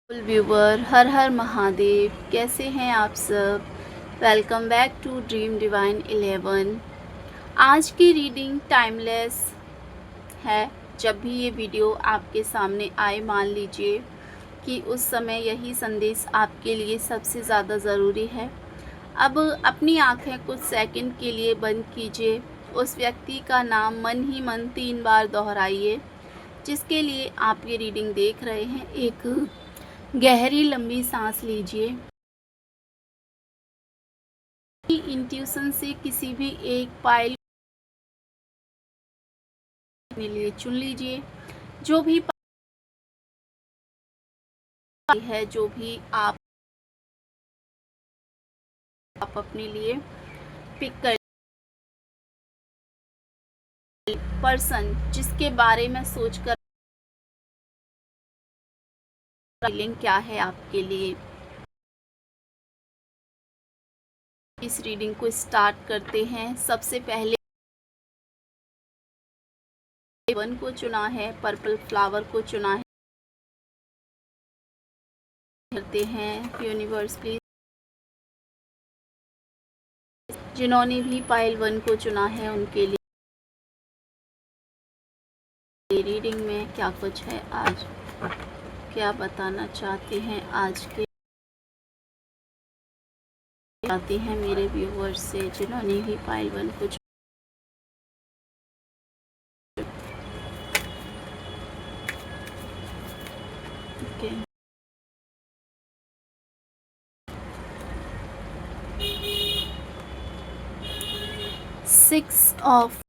Viewer हर हर महादेव, कैसे हैं आप सब। Welcome back to Dream Divine 11। आज की रीडिंग टाइमलेस है। जब भी ये वीडियो आपके सामने आए, मान लीजिए कि उस समय यही संदेश आपके लिए सबसे ज़्यादा ज़रूरी है। अब अपनी आंखें कुछ सेकंड के लिए बंद कीजिए। उस व्यक्ति का नाम मन ही मन 3 बार दोहराइए जिसके लिए आप ये रीडिंग देख रहे हैं। एक गहरी लंबी सांस लीजिए। इंट्यूशन से किसी भी एक पाइल के लिए चुन लीजिए। जो भी पाइल है, जो भी आप अपने लिए पिक कर। पर्सन जिसके बारे में सोचकर फीलिंग क्या है आपके लिए। इस रीडिंग को स्टार्ट करते हैं। सबसे पहले वन को चुना है, पर्पल फ्लावर को चुना है। करते हैं यूनिवर्स प्लीज, जिन्होंने भी पाइल वन को चुना है उनके लिए रीडिंग में क्या कुछ है, आज क्या बताना चाहते हैं, आज के चाहती हैं मेरे व्यूवर्स से जिन्होंने भी पाइल वन को ओके। 6 ऑफ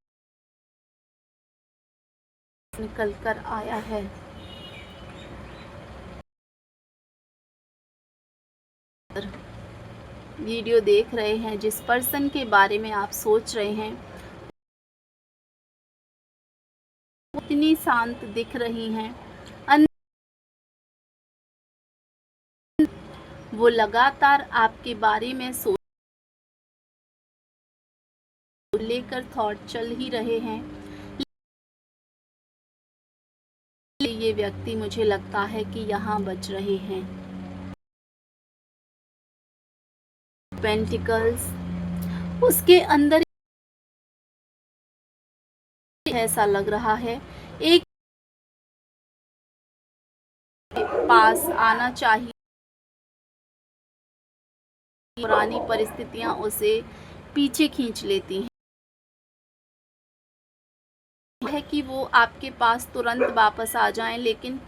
निकल कर आया है। वीडियो देख रहे हैं, जिस पर्सन के बारे में आप सोच रहे हैं उतनी शांत दिख रही हैं। वो लगातार आपके बारे में सोच लेकर थॉट चल ही रहे हैं। ये व्यक्ति मुझे लगता है कि यहाँ बच रहे हैं। पेंटिकल्स उसके अंदर ऐसा लग रहा है एक पास आना चाहिए। पुरानी परिस्थितियां उसे पीछे खींच लेती हैं, है कि वो आपके पास तुरंत वापस आ जाएं, लेकिन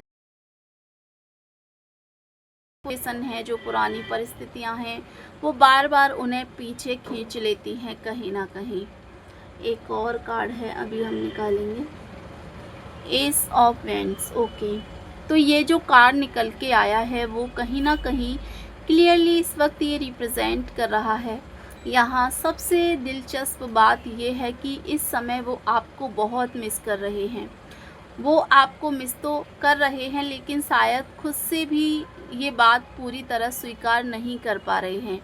है जो पुरानी परिस्थितियां हैं वो बार बार उन्हें पीछे खींच लेती हैं कहीं ना कहीं। एक और कार्ड है, अभी हम निकालेंगे, एस ऑफ वेंड्स। ओके, तो ये जो कार्ड निकल के आया है वो कहीं ना कहीं क्लियरली इस वक्त ये रिप्रेजेंट कर रहा है। यहाँ सबसे दिलचस्प बात ये है कि इस समय वो आपको बहुत मिस कर रहे हैं। वो आपको मिस तो कर रहे हैं, लेकिन शायद खुद से भी ये बात पूरी तरह स्वीकार नहीं कर पा रहे हैं।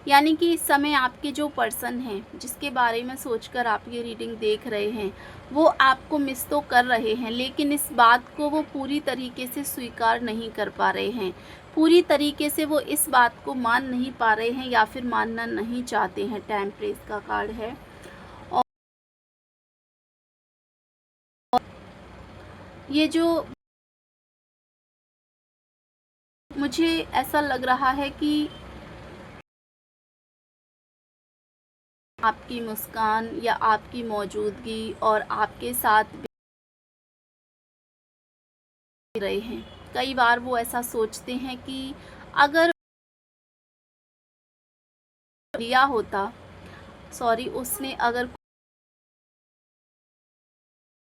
यानी कि इस समय आपके जो पर्सन हैं, जिसके बारे में सोचकर आप ये रीडिंग देख रहे हैं, वो आपको मिस तो कर रहे हैं, लेकिन इस बात को वो पूरी तरीके से स्वीकार नहीं कर पा रहे हैं। पूरी तरीके से वो इस बात को मान नहीं पा रहे हैं या फिर मानना नहीं चाहते हैं। टेम्परेस का कार्ड है। और ये जो मुझे ऐसा लग रहा है कि आपकी मुस्कान या आपकी मौजूदगी और आपके साथ भी रहे हैं। कई बार वो ऐसा सोचते हैं कि अगर लिया होता, सॉरी, उसने अगर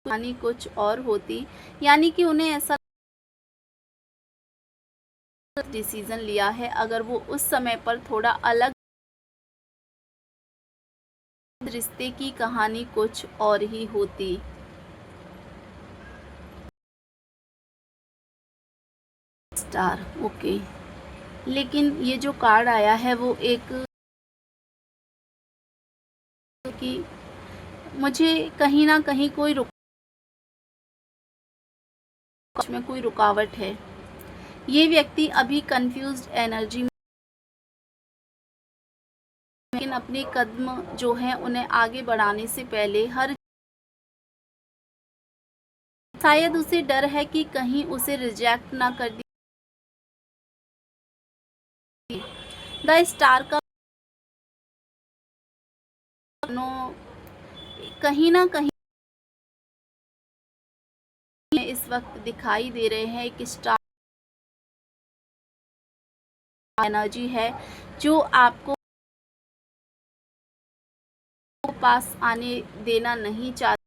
कहानी कुछ और होती, यानी कि उन्हें ऐसा डिसीजन लिया है, अगर वो उस समय पर थोड़ा अलग, रिश्ते की कहानी कुछ और ही होती। Star, okay. लेकिन ये जो कार्ड आया है वो एक कि मुझे कहीं ना कहीं कोई में कोई रुकावट है। ये व्यक्ति अभी कंफ्यूज्ड एनर्जी में, लेकिन अपने कदम जो हैं उन्हें आगे बढ़ाने से पहले शायद उसे डर है कि कहीं उसे रिजेक्ट ना कर दी। द स्टार का कहीं ना कहीं इस वक्त दिखाई दे रहे हैं एक स्टार एनर्जी है जो आपको पास आने देना नहीं चाहता,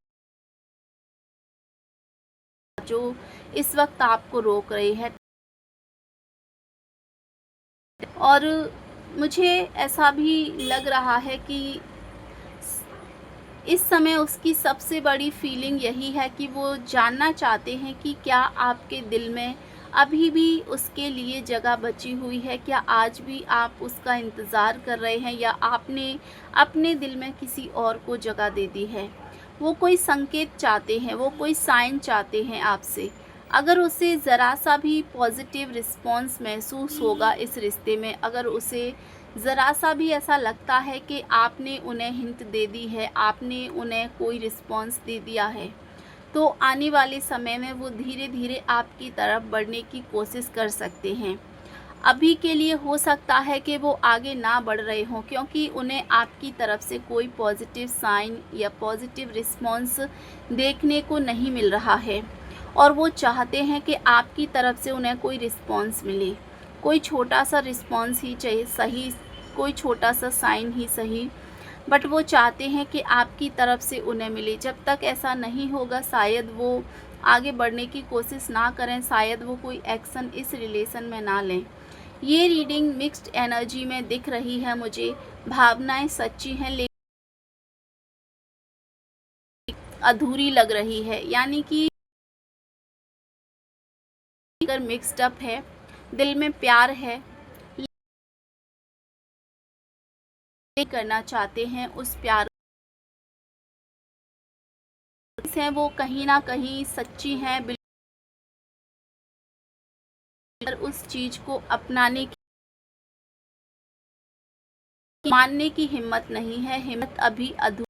जो इस वक्त आपको रोक रही है। और मुझे ऐसा भी लग रहा है कि इस समय उसकी सबसे बड़ी फीलिंग यही है कि वो जानना चाहते हैं कि क्या आपके दिल में अभी भी उसके लिए जगह बची हुई है, क्या आज भी आप उसका इंतज़ार कर रहे हैं या आपने अपने दिल में किसी और को जगह दे दी है। वो कोई संकेत चाहते हैं, वो कोई साइन चाहते हैं आपसे। अगर उसे ज़रा सा भी पॉजिटिव रिस्पॉन्स महसूस होगा इस रिश्ते में, अगर उसे ज़रा सा भी ऐसा लगता है कि आपने उन्हें हिंट दे दी है, आपने उन्हें कोई रिस्पॉन्स दे दिया है, तो आने वाले समय में वो धीरे धीरे आपकी तरफ बढ़ने की कोशिश कर सकते हैं। अभी के लिए हो सकता है कि वो आगे ना बढ़ रहे हों, क्योंकि उन्हें आपकी तरफ से कोई पॉजिटिव साइन या पॉजिटिव रिस्पॉन्स देखने को नहीं मिल रहा है, और वो चाहते हैं कि आपकी तरफ से उन्हें कोई रिस्पॉन्स मिले। कोई छोटा सा रिस्पॉन्स ही चाहिए, सही, कोई छोटा सा साइन ही सही, बट वो चाहते हैं कि आपकी तरफ से उन्हें मिले। जब तक ऐसा नहीं होगा शायद वो आगे बढ़ने की कोशिश ना करें, शायद वो कोई एक्शन इस रिलेशन में ना लें। ये रीडिंग मिक्स्ड एनर्जी में दिख रही है मुझे। भावनाएं सच्ची हैं लेकिन अधूरी लग रही है, यानी कि मिक्स्ड अप है, दिल में प्यार है, करना चाहते हैं उस प्यार से, वो कहीं ना कहीं सच्ची हैं, बिल्कुल उस चीज को अपनाने की, मानने की हिम्मत नहीं है, हिम्मत अभी अधूरी।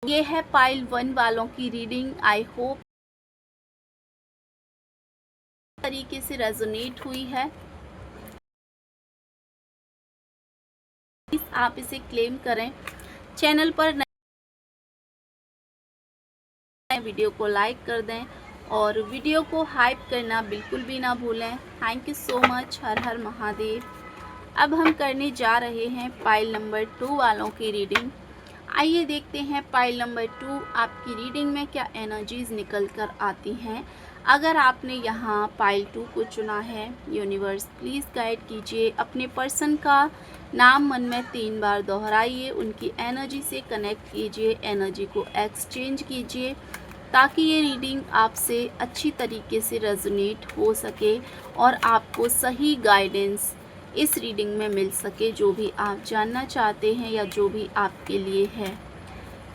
ये है पाइल 1 वालों की रीडिंग। आई होप तरीके से रेजोनेट हुई है। प्लीज आप इसे क्लेम करें। चैनल पर नए वीडियो को लाइक कर दें और वीडियो को हाइप करना बिल्कुल भी ना भूलें। Thank you so much. हर हर महादेव। अब हम करने जा रहे हैं पाइल नंबर 2 वालों की रीडिंग। आइए देखते हैं पाइल नंबर 2 आपकी रीडिंग में क्या एनर्जीज निकल कर आती हैं। अगर आपने यहाँ पाइल 2 को चुना है, यूनिवर्स प्लीज़ गाइड कीजिए। अपने पर्सन का नाम मन में 3 बार दोहराइए, उनकी एनर्जी से कनेक्ट कीजिए, एनर्जी को एक्सचेंज कीजिए, ताकि ये रीडिंग आपसे अच्छी तरीके से रेजोनेट हो सके और आपको सही गाइडेंस इस रीडिंग में मिल सके, जो भी आप जानना चाहते हैं या जो भी आपके लिए है।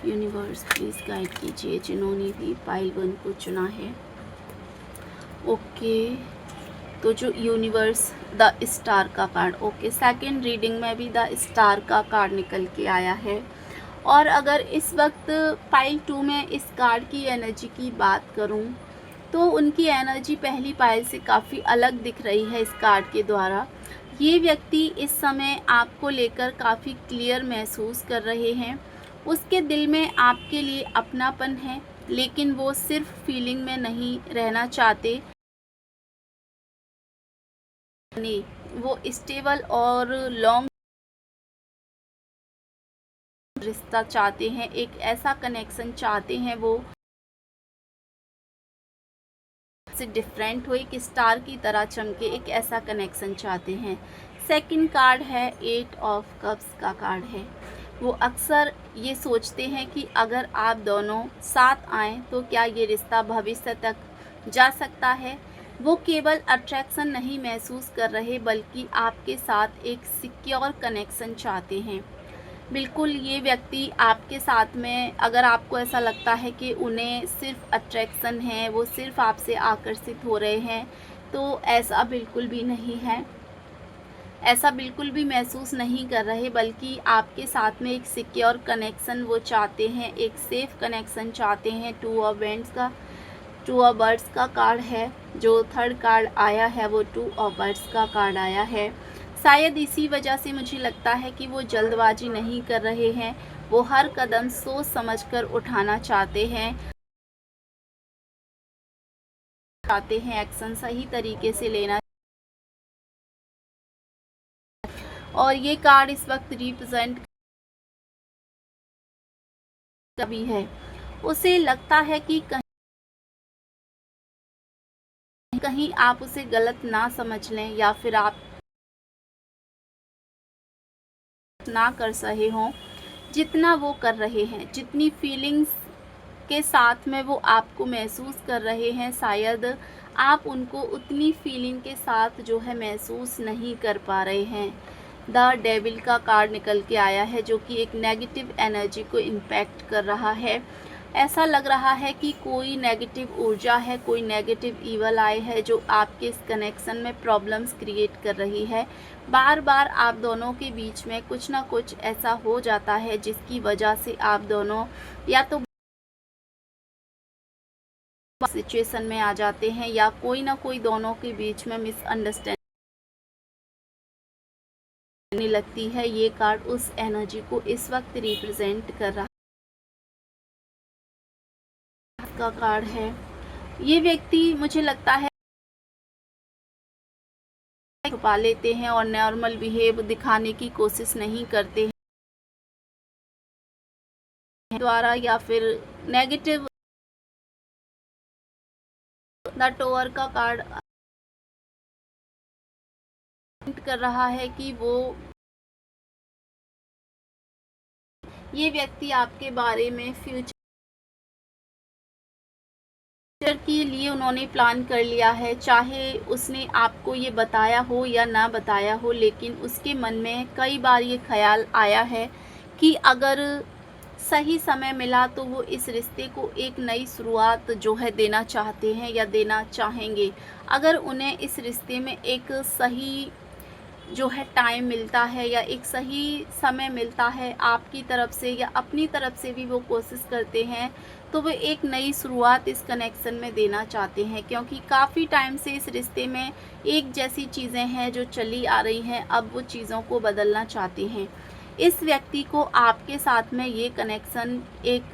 यूनिवर्स प्लीज़ गाइड कीजिए जिन्होंने भी पाइल 1 को चुना है। ओके, तो जो यूनिवर्स द स्टार का कार्ड, ओके, सेकंड रीडिंग में भी द स्टार का कार्ड निकल के आया है। और अगर इस वक्त पाइल 2 में इस कार्ड की एनर्जी की बात करूं तो उनकी एनर्जी पहली पाइल से काफ़ी अलग दिख रही है इस कार्ड के द्वारा। ये व्यक्ति इस समय आपको लेकर काफ़ी क्लियर महसूस कर रहे हैं। उसके दिल में आपके लिए अपनापन है, लेकिन वो सिर्फ फीलिंग में नहीं रहना चाहते, नहीं, वो स्टेबल और लॉन्ग रिश्ता चाहते हैं, एक ऐसा कनेक्शन चाहते हैं वो से डिफरेंट हो, एक स्टार की तरह चमके, एक ऐसा कनेक्शन चाहते हैं। सेकंड कार्ड है 8 ऑफ कप्स का कार्ड है। वो अक्सर ये सोचते हैं कि अगर आप दोनों साथ आएँ तो क्या ये रिश्ता भविष्य तक जा सकता है। वो केवल अट्रैक्शन नहीं महसूस कर रहे, बल्कि आपके साथ एक सिक्योर कनेक्शन चाहते हैं। बिल्कुल ये व्यक्ति आपके साथ में, अगर आपको ऐसा लगता है कि उन्हें सिर्फ़ अट्रैक्शन है, वो सिर्फ़ आपसे आकर्षित हो रहे हैं, तो ऐसा बिल्कुल भी नहीं है। ऐसा बिल्कुल भी महसूस नहीं कर रहे, बल्कि आपके साथ में एक सिक्योर कनेक्शन वो चाहते हैं, एक सेफ़ कनेक्शन चाहते हैं। टू ऑफ बर्ड्स का कार्ड है, जो थर्ड कार्ड आया है वो टू ऑफ बर्ड्स का कार्ड आया है। शायद इसी वजह से मुझे लगता है कि वो जल्दबाजी नहीं कर रहे हैं, वो हर कदम सोच समझकर उठाना चाहते हैं, एक्शन सही तरीके से लेना। और ये कार्ड इस वक्त रिप्रेजेंट कभी है, उसे लगता है कि कहीं आप उसे गलत ना समझ लें, या फिर आप ना कर सहे हों जितना वो कर रहे हैं, जितनी फीलिंग्स के साथ में वो आपको महसूस कर रहे हैं, शायद आप उनको उतनी फीलिंग के साथ जो है महसूस नहीं कर पा रहे हैं। द डेविल का कार्ड निकल के आया है, जो कि एक नेगेटिव एनर्जी को इम्पैक्ट कर रहा है। ऐसा लग रहा है कि कोई नेगेटिव ऊर्जा है, कोई नेगेटिव ईवल आई है, जो आपके इस कनेक्शन में प्रॉब्लम्स क्रिएट कर रही है। बार बार आप दोनों के बीच में कुछ ना कुछ ऐसा हो जाता है जिसकी वजह से आप दोनों या तो सिचुएशन में आ जाते हैं, या कोई ना कोई दोनों के बीच में मिसअंडरस्टैंडिंग लगती है। ये कार्ड उस एनर्जी को इस वक्त रिप्रेजेंट कर रहा का कार्ड है। ये व्यक्ति मुझे लगता है छुपा लेते हैं और नॉर्मल बिहेव दिखाने की कोशिश नहीं करते हैं द्वारा, या फिर नेगेटिव। द टॉवर का कार्ड कर रहा है कि ये व्यक्ति आपके बारे में फ्यूचर के लिए उन्होंने प्लान कर लिया है, चाहे उसने आपको ये बताया हो या ना बताया हो, लेकिन उसके मन में कई बार ये ख्याल आया है कि अगर सही समय मिला तो वो इस रिश्ते को एक नई शुरुआत जो है देना चाहते हैं या देना चाहेंगे। अगर उन्हें इस रिश्ते में एक सही जो है टाइम मिलता है, या एक सही समय मिलता है आपकी तरफ से या अपनी तरफ से भी वो कोशिश करते हैं, तो वो एक नई शुरुआत इस कनेक्शन में देना चाहते हैं। क्योंकि काफ़ी टाइम से इस रिश्ते में एक जैसी चीज़ें हैं जो चली आ रही हैं, अब वो चीज़ों को बदलना चाहते हैं। इस व्यक्ति को आपके साथ में ये कनेक्शन एक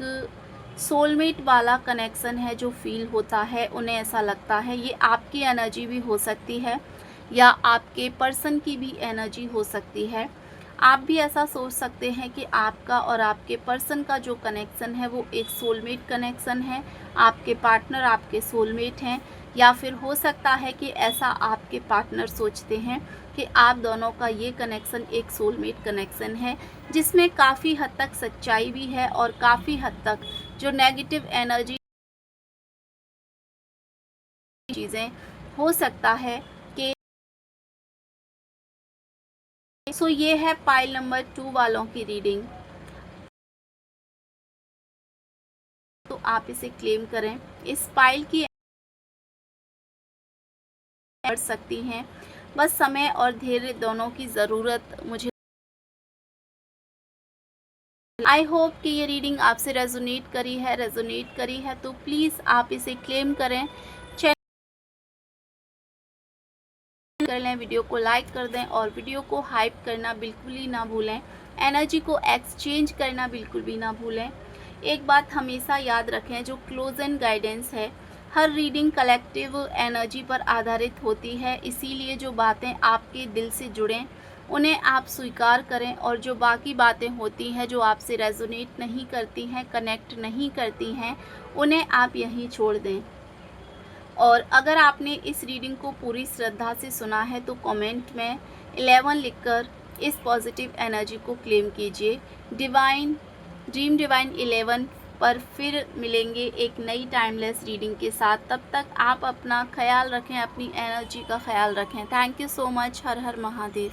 सोलमेट वाला कनेक्शन है जो फील होता है। उन्हें ऐसा लगता है, ये आपकी एनर्जी भी हो सकती है या आपके पर्सन की भी एनर्जी हो सकती है। आप भी ऐसा सोच सकते हैं कि आपका और आपके पर्सन का जो कनेक्शन है वो एक सोलमेट कनेक्शन है, आपके पार्टनर आपके सोलमेट हैं। या फिर हो सकता है कि ऐसा आपके पार्टनर सोचते हैं कि आप दोनों का ये कनेक्शन एक सोलमेट कनेक्शन है, जिसमें काफ़ी हद तक सच्चाई भी है और काफ़ी हद तक जो नेगेटिव एनर्जी चीज़ें हो सकता है कि सो ये है पाइल नंबर 2 वालों की रीडिंग। तो आप इसे क्लेम करें। इस पाइल की कर सकती हैं, बस समय और धैर्य दोनों की ज़रूरत मुझे। आई होप कि ये रीडिंग आपसे रेजोनेट करी है तो प्लीज़ आप इसे क्लेम करें, कर लें, वीडियो को लाइक कर दें और वीडियो को हाइप करना बिल्कुल ही ना भूलें। एनर्जी को एक्सचेंज करना बिल्कुल भी ना भूलें। एक बात हमेशा याद रखें, जो क्लोज एंड गाइडेंस है, हर रीडिंग कलेक्टिव एनर्जी पर आधारित होती है। इसीलिए जो बातें आपके दिल से जुड़ें उन्हें आप स्वीकार करें, और जो बाकी बातें होती हैं जो आपसे रेजोनेट नहीं करती हैं, कनेक्ट नहीं करती हैं, उन्हें आप यहीं छोड़ दें। और अगर आपने इस रीडिंग को पूरी श्रद्धा से सुना है तो कमेंट में 11 लिखकर इस पॉजिटिव एनर्जी को क्लेम कीजिए। ड्रीम डिवाइन 11 पर फिर मिलेंगे एक नई टाइमलेस रीडिंग के साथ। तब तक आप अपना ख्याल रखें, अपनी एनर्जी का ख्याल रखें। Thank you so much. हर हर महादेव।